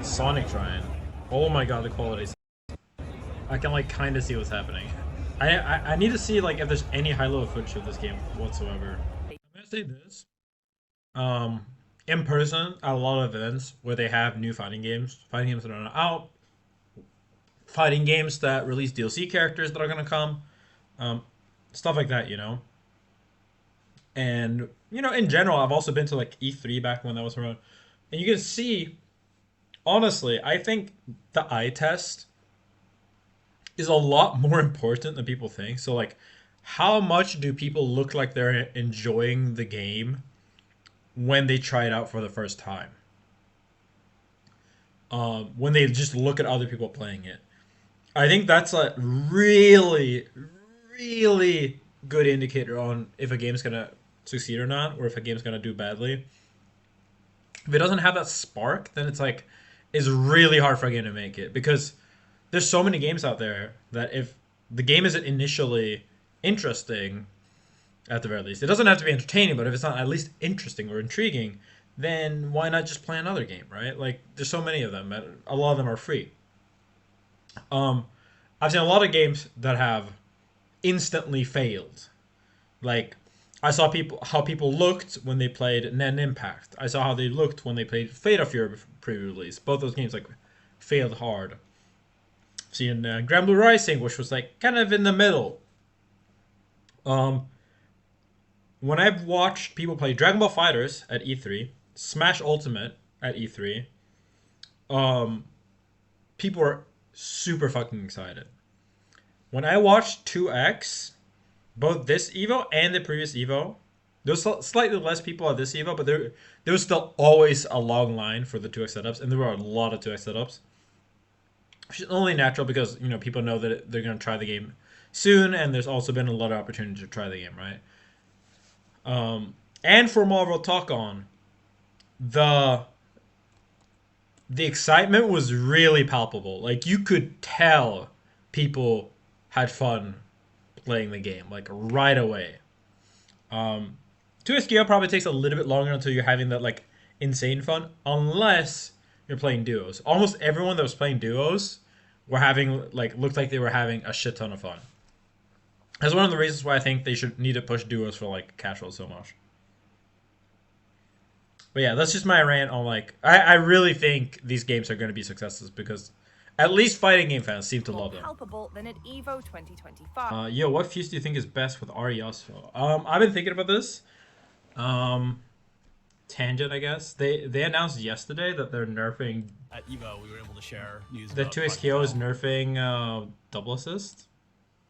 Sonic trying. Oh my god, the quality. I can like kind of see what's happening. I need to see like if there's any high level footage of this game whatsoever. I'm gonna say this. Um, in person at a lot of events where they have new fighting games that are not out, fighting games that release DLC characters that are gonna come, um, stuff like that, you know. And in general, I've also been to like E3 back when that was around, and you can see. Honestly, I think the eye test is a lot more important than people think. So like, how much do people look like they're enjoying the game when they try it out for the first time? When they just look at other people playing it, I think that's a really, really good indicator on if a game's gonna succeed or not, or if a game's gonna do badly. If it doesn't have that spark, then it's really hard for a game to make it because there's so many games out there that if the game isn't initially interesting, at the very least, it doesn't have to be entertaining, but if it's not at least interesting or intriguing, then why not just play another game, right? Like there's so many of them, and a lot of them are free. Um, I've seen a lot of games that have instantly failed. Like I saw how people looked when they played Nen Impact. I saw how they looked when they played Fate of Fury pre-release. Both those games like failed hard. Seen Grand Blue Rising, which was like kind of in the middle. Um, when I've watched people play Dragon Ball Fighters at E3, Smash Ultimate at E3, um, people are super fucking excited. When I watched 2X, both this Evo and the previous Evo, there was slightly less people at this Evo, but there was still always a long line for the 2X setups, and there were a lot of 2X setups. Which is only natural because people know that they're going to try the game soon, and there's also been a lot of opportunity to try the game, right? And for Marvel Tokon, the the excitement was really palpable. Like you could tell people had fun playing the game, like right away. 2SKO probably takes a little bit longer until you're having that like insane fun, unless you're playing duos. Almost everyone that was playing duos were having like looked like they were having a shit ton of fun. That's one of the reasons why I think they should need to push duos for like casual so much. But yeah, that's just my rant on like I really think these games are going to be successes because at least fighting game fans seem to love them. Palpable than at Evo 2025. Yo, what fuse do you think is best with Ari Yasuo? I've been thinking about this. Um, Tangent, I guess. They announced yesterday that they're nerfing. At Evo, we were able to share news. The 2XKO is nerfing double assist.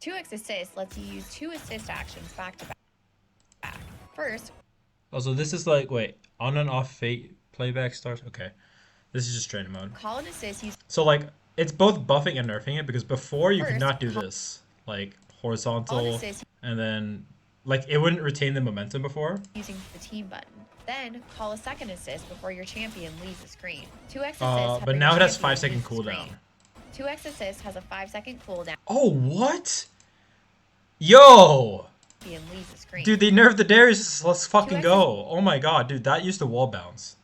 2x assist lets you use 2 assist actions back to back. First. Oh, so this is like wait on and off fate playback starts. Okay, this is just training mode. Call an assist. So like it's both buffing and nerfing it because before you could not do this like horizontal and then like it wouldn't retain the momentum before. Using the team button. Then call a second assist before your champion leaves the screen. 2x assist. But now it has 5-second cooldown. 2x assist has a 5-second cooldown. Oh what? Yo! Leaves the screen. Dude, they nerfed the Darius. Let's fucking go. Oh my god, dude, that used to wall bounce.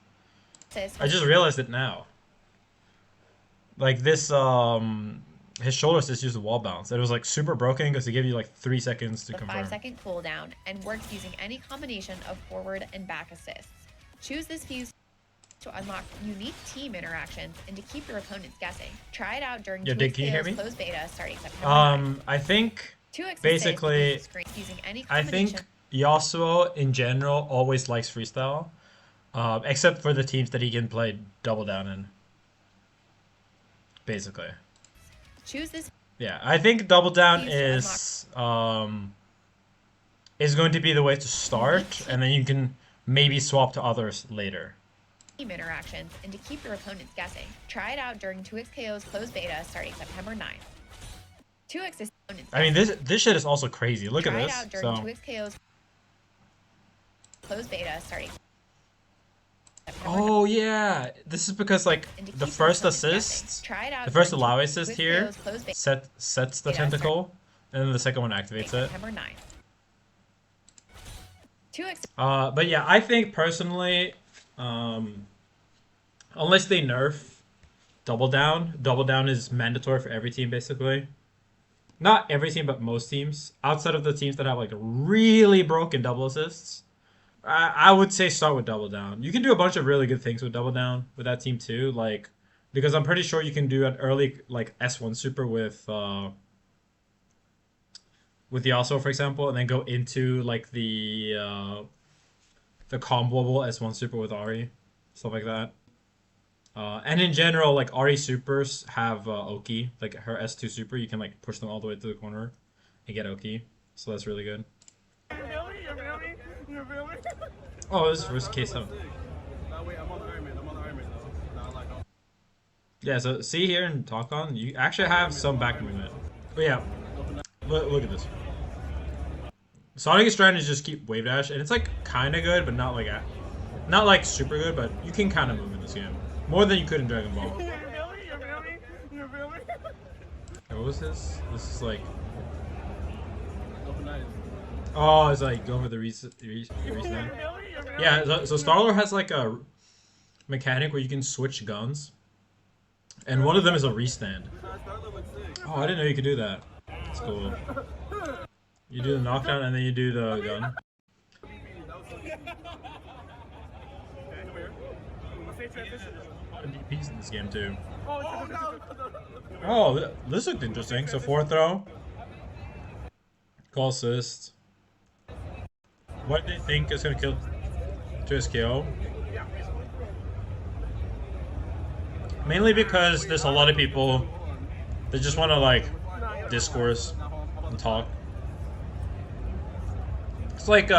I just realized it now. Like this, his shoulder assist used a wall bounce. It was like super broken because they give you like 3 seconds to confirm. 5-second cooldown and works using any combination of forward and back assists. Choose this fuse to unlock unique team interactions and to keep your opponents guessing. Try it out during closed beta starting September 9th. I think basically, I think Yasuo in general always likes freestyle, except for the teams that he can play double down in. Basically. Choose this. Yeah, I think double down is going to be the way to start, and then you can maybe swap to others later. Team interactions and to keep your opponents guessing. Try it out during 2XKO's closed beta starting September 9th. 2x. I mean, this shit is also crazy. Look at this. Try it out during 2XKO's closed beta starting. Oh yeah, this is because like the first assist, the first allow assist here sets the tentacle, and then the second one activates it. But yeah, I think personally, unless they nerf Double Down. Double Down is mandatory for every team, basically. Not every team, but most teams. Outside of the teams that have like really broken double assists, I would say start with Double Down. You can do a bunch of really good things with Double Down with that team too. Like, because I'm pretty sure you can do an early like S1 super with the also, for example, and then go into like the comboable S1 super with Ari, stuff like that. And in general, like Ari supers have Oki, like her S2 super, you can like push them all the way to the corner and get Oki, so that's really good. Oh, this is versus K7. Yeah, so see here in Tokon, you actually have some back movement. But yeah, look at this. Sonic is trying to just keep wave dash, and it's like kind of good, but not like super good. But you can kind of move in this game more than you could in Dragon Ball. Hey, what was this? This is like. Oh, it's like going for the reset. Yeah, so Star-Lord has like a mechanic where you can switch guns, and one of them is a restand. Oh, I didn't know you could do that. That's cool. You do the knockdown and then you do the gun. DPs in this game too. Oh, this looked interesting. So fourth throw, call assist. What do you think is gonna kill 2SKO? Mainly because there's a lot of people that just want to like discourse and talk. It's like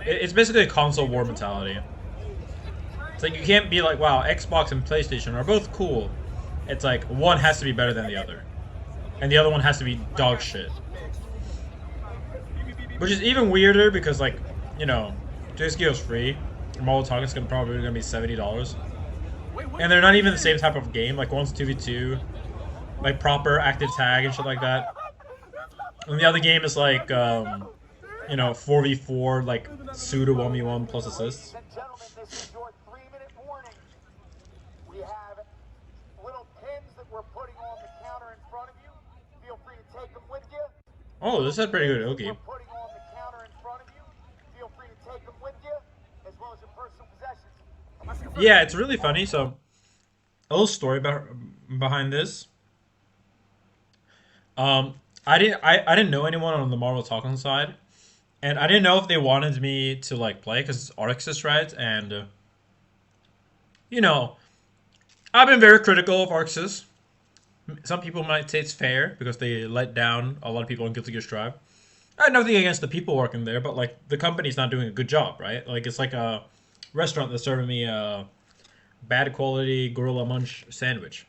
it's basically a console war mentality. It's like you can't be like, wow, Xbox and PlayStation are both cool. It's like one has to be better than the other, and the other one has to be dog shit. Which is even weirder because, like, you know, 2SKO is free. Marvel Tokon is probably gonna be $70, and they're not even the same type of game. Like one's 2v2, like proper active tag and shit like that, and the other game is like, you know, 4v4, like pseudo 1v1 plus assists. Oh, this had pretty good Oki. Yeah, it's really funny. So, a little story behind this. I didn't know anyone on the Marvel Tokon side, and I didn't know if they wanted me to like play because it's Arxis, right? And you know, I've been very critical of Arxis. Some people might say it's fair because they let down a lot of people on Guilty Gear Strive. I have nothing against the people working there, but like the company's not doing a good job, right? Like it's like a restaurant that's serving me a bad quality Gorilla Munch sandwich.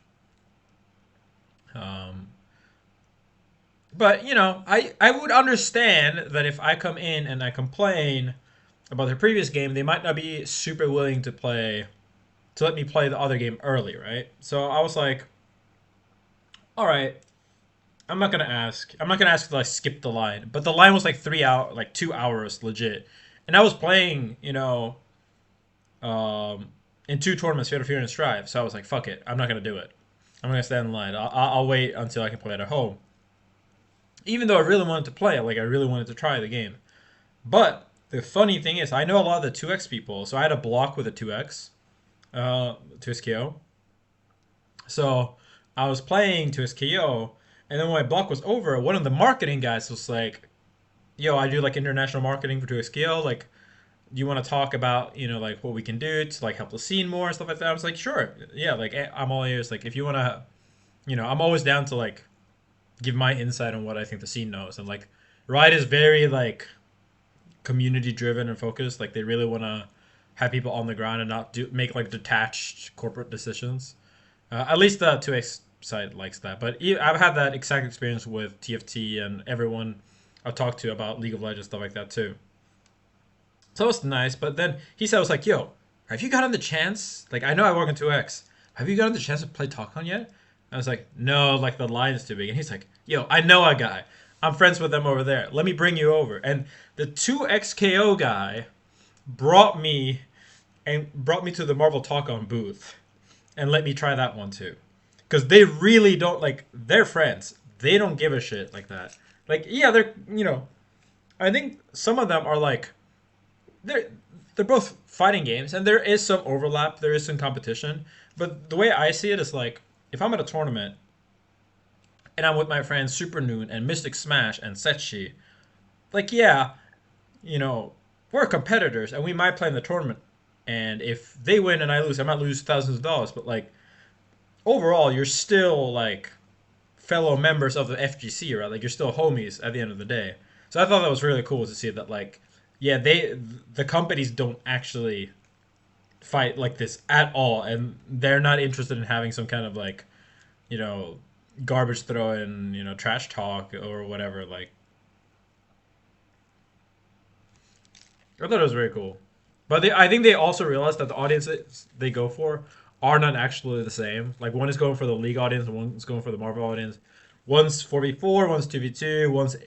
But you know, I would understand that if I come in and I complain about their previous game, they might not be super willing to let me play the other game early, right? So I was like, all right, I'm not gonna ask to like skip the line, but the line was like 2 hours legit, and I was playing, you know, in 2 tournaments, Fatal Fury and Strive. So I was like, fuck it, I'm not gonna do it. I'm gonna stand in line. I'll wait until I can play it at home. Even though I really wanted to play it, like I really wanted to try the game. But the funny thing is, I know a lot of the 2x people, so I had a block with a 2x, 2SKO. So I was playing 2SKO, and then when my block was over, one of the marketing guys was like, yo, I do like international marketing for 2SKO, like, do you want to talk about, you know, like what we can do to like help the scene more and stuff like that? I was like, sure, yeah, like I'm all ears. Like if you want to, you know, I'm always down to like give my insight on what I think the scene knows. And like Riot is very like community driven and focused. Like they really want to have people on the ground and not make like detached corporate decisions. At least the 2X side likes that. But I've had that exact experience with TFT and everyone I've talked to about League of Legends, stuff like that too. So it was nice. But then he said, I was like, yo, have you gotten the chance? Like, I know I work in 2X. Have you gotten the chance to play Tokon yet? I was like, no, like the line's too big. And he's like, yo, I know a guy. I'm friends with them over there. Let me bring you over. And the 2XKO guy brought me to the Marvel Tokon booth and let me try that one too. because they really don't like. They're friends. They don't give a shit like that. Like, yeah, they're I think some of them are like, they're both fighting games, and there is some overlap. There is some competition, but the way I see it is like, if I'm at a tournament and I'm with my friends Super Noon and Mystic Smash and Setchi, like, yeah, we're competitors and we might play in the tournament. And if they win and I lose, I might lose thousands of dollars. But like, overall, you're still like fellow members of the FGC, right? Like, you're still homies at the end of the day. So I thought that was really cool to see that, like, yeah, the companies don't actually fight like this at all, and they're not interested in having some kind of like, garbage throw and trash talk or whatever. Like, I thought it was very cool. But I think they also realized that the audiences they go for are not actually the same. Like, one is going for the League audience, and one's going for the Marvel audience. One's 4v4, one's 2v2, one's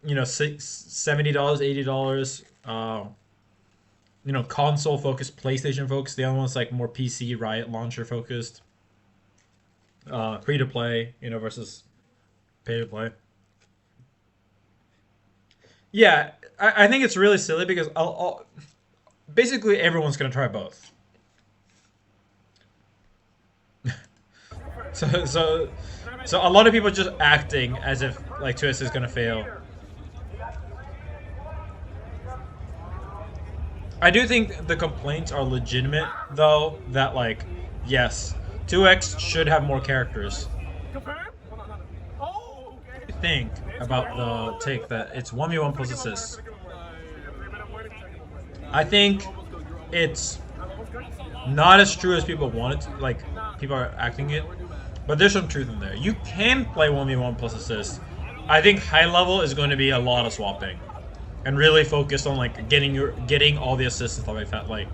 $70, $80. Console focused, PlayStation focused. The other one's like more PC Riot launcher focused. Free to play, versus pay to play. Yeah, I think it's really silly because basically everyone's gonna try both. So a lot of people just acting as if like Twist is gonna fail. I do think the complaints are legitimate, though, that like, yes, 2X should have more characters. What do you think about the take that it's 1v1 plus assists? I think it's not as true as people want it to, like, people are acting it, but there's some truth in there. You can play 1v1 plus assists. I think high level is going to be a lot of swapping, and really focused on like getting all the assists and stuff like that. Like,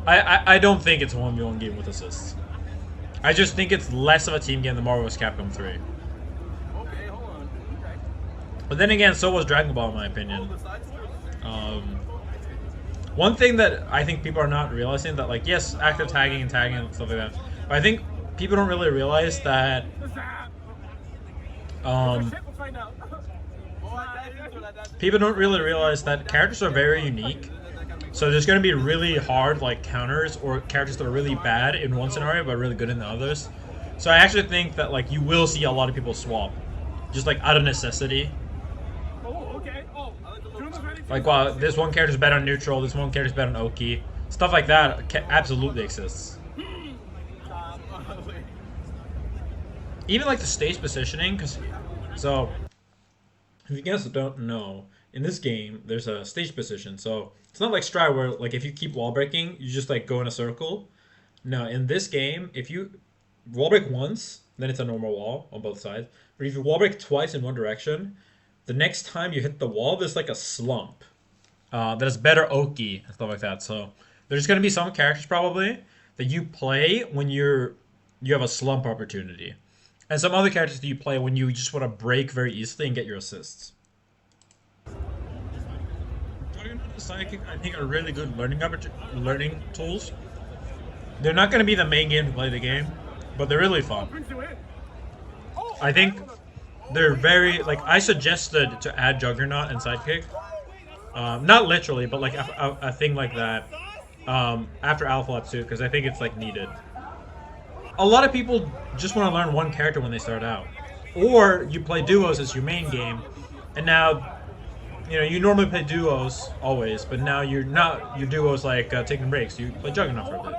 I don't think it's a 1v1 game with assists. I just think it's less of a team game than Marvel vs. Capcom 3. But then again, so was Dragon Ball in my opinion. One thing that I think people are not realizing, that like, yes, active tagging and tagging and stuff like that, but I think people don't really realize that characters are very unique. So there's going to be really hard like counters, or characters that are really bad in one scenario but really good in the others. So I actually think that like you will see a lot of people swap, just like out of necessity. Like, wow, this one character's better on neutral, this one character's better on Oki. Stuff like that absolutely exists. Even like the stage positioning, so if you guys don't know, in this game there's a stage position. So it's not like Stride where like if you keep wall breaking, you just like go in a circle. No, in this game, if you wall break once, then it's a normal wall on both sides. But if you wall break twice in one direction, the next time you hit the wall, there's like a slump that is better Oki and stuff like that. So there's going to be some characters probably that you play when you have a slump opportunity, and some other characters that you play when you just want to break very easily and get your assists. Psychic, I think, are really good learning tools. They're not going to be the main game to play the game, but they're really fun. I think they're very, like, I suggested to add Juggernaut and Sidekick. Not literally, but like a thing like that after Alpha Lab 2, because I think it's like needed. A lot of people just want to learn one character when they start out. Or you play duos as your main game, and now, you normally play duos always, but now you're not, your duos like taking breaks. You play Juggernaut for a bit.